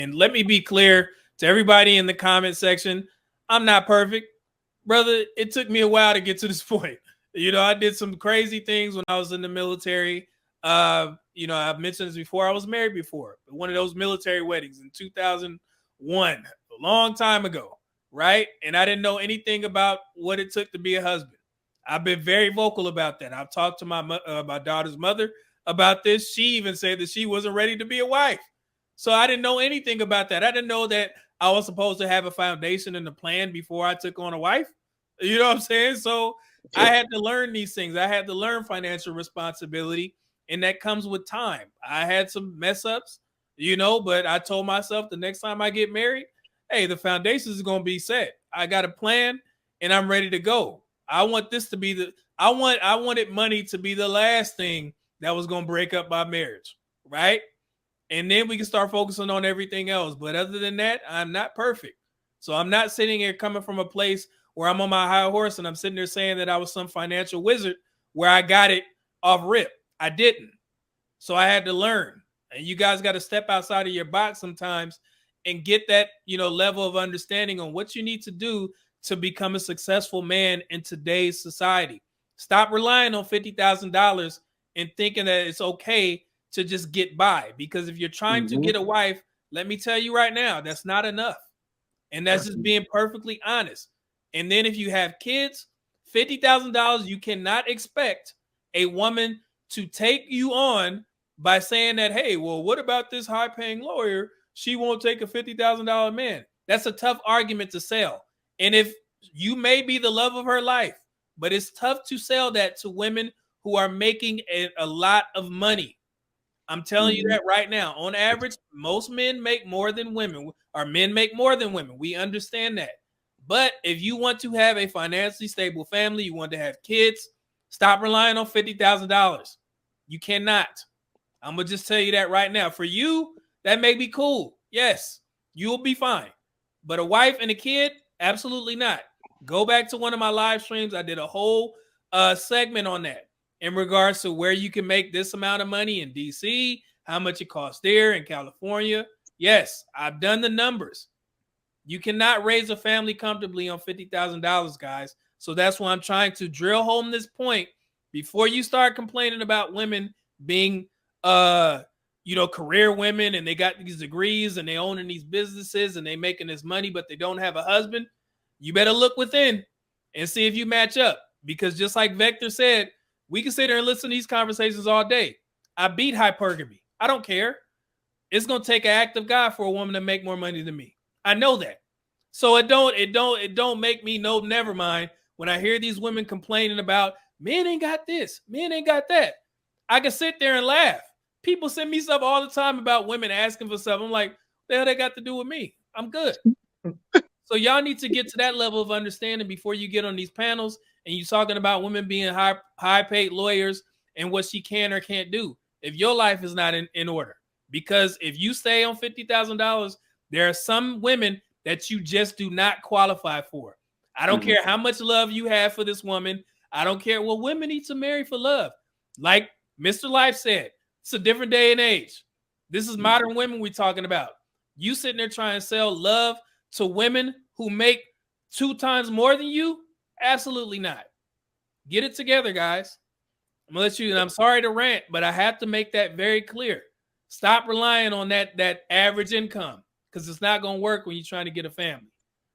And let me be clear to everybody in the comment section, I'm not perfect. Brother, it took me a while to get to this point. I did some crazy things when I was in the military. I've mentioned this before. I was married before. One of those military weddings in 2001, a long time ago, right? And I didn't know anything about what it took to be a husband. I've been very vocal about that. I've talked to my daughter's mother about this. She even said that she wasn't ready to be a wife. So I didn't know anything about that. I didn't know that I was supposed to have a foundation and a plan before I took on a wife. You know what I'm saying? So I had to learn these things. I had to learn financial responsibility, and that comes with time. I had some mess ups, but I told myself the next time I get married, hey, the foundation is going to be set. I got a plan, and I'm ready to go. I want this to be I wanted money to be the last thing that was going to break up my marriage, right? And then we can start focusing on everything else. But other than that, I'm not perfect. So I'm not sitting here coming from a place where I'm on my high horse and I'm sitting there saying that I was some financial wizard where I got it off rip. I didn't. So I had to learn. And you guys got to step outside of your box sometimes and get that, level of understanding on what you need to do to become a successful man in today's society. Stop relying on $50,000 and thinking that it's okay to just get by. Because if you're trying to get a wife, let me tell you right now, that's not enough. And that's just being perfectly honest. And then if you have kids, $50,000, you cannot expect a woman to take you on by saying that, hey, well, what about this high-paying lawyer? She won't take a $50,000 man. That's a tough argument to sell. And if you may be the love of her life, but it's tough to sell that to women who are making a lot of money. I'm telling you that right now. On average, most men make more than women, or men make more than women. We understand that. But if you want to have a financially stable family, you want to have kids, stop relying on $50,000. You cannot. I'm going to just tell you that right now. For you, that may be cool. Yes, you'll be fine. But a wife and a kid, absolutely not. Go back to one of my live streams. I did a whole segment on that in regards to where you can make this amount of money in DC, how much it costs there in California. Yes, I've done the numbers. You cannot raise a family comfortably on $50,000, guys. So that's why I'm trying to drill home this point before you start complaining about women being, career women and they got these degrees and they owning these businesses and they making this money, but they don't have a husband. You better look within and see if you match up. Because just like Vector said, we can sit there and listen to these conversations all day. I beat hypergamy. I don't care. It's going to take an act of God for a woman to make more money than me. I know that. So it don't make me know, never mind, when I hear these women complaining about men ain't got this, men ain't got that. I can sit there and laugh. People send me stuff all the time about women asking for stuff. I'm like, what the hell they got to do with me? I'm good. So y'all need to get to that level of understanding before you get on these panels and you're talking about women being high paid lawyers and what she can or can't do if your life is not in order. Because if you stay on $50,000, there are some women that you just do not qualify for. I don't care how much love you have for this woman. I don't care. Well, women need to marry for love. Like Mr. Life said, it's a different day and age. This is modern women we're talking about. You sitting there trying to sell love to women who make 2 times more than you? Absolutely not. Get it together, guys. I'm gonna let you, and I'm sorry to rant, but I have to make that very clear. Stop relying on that average income because it's not gonna work when you're trying to get a family.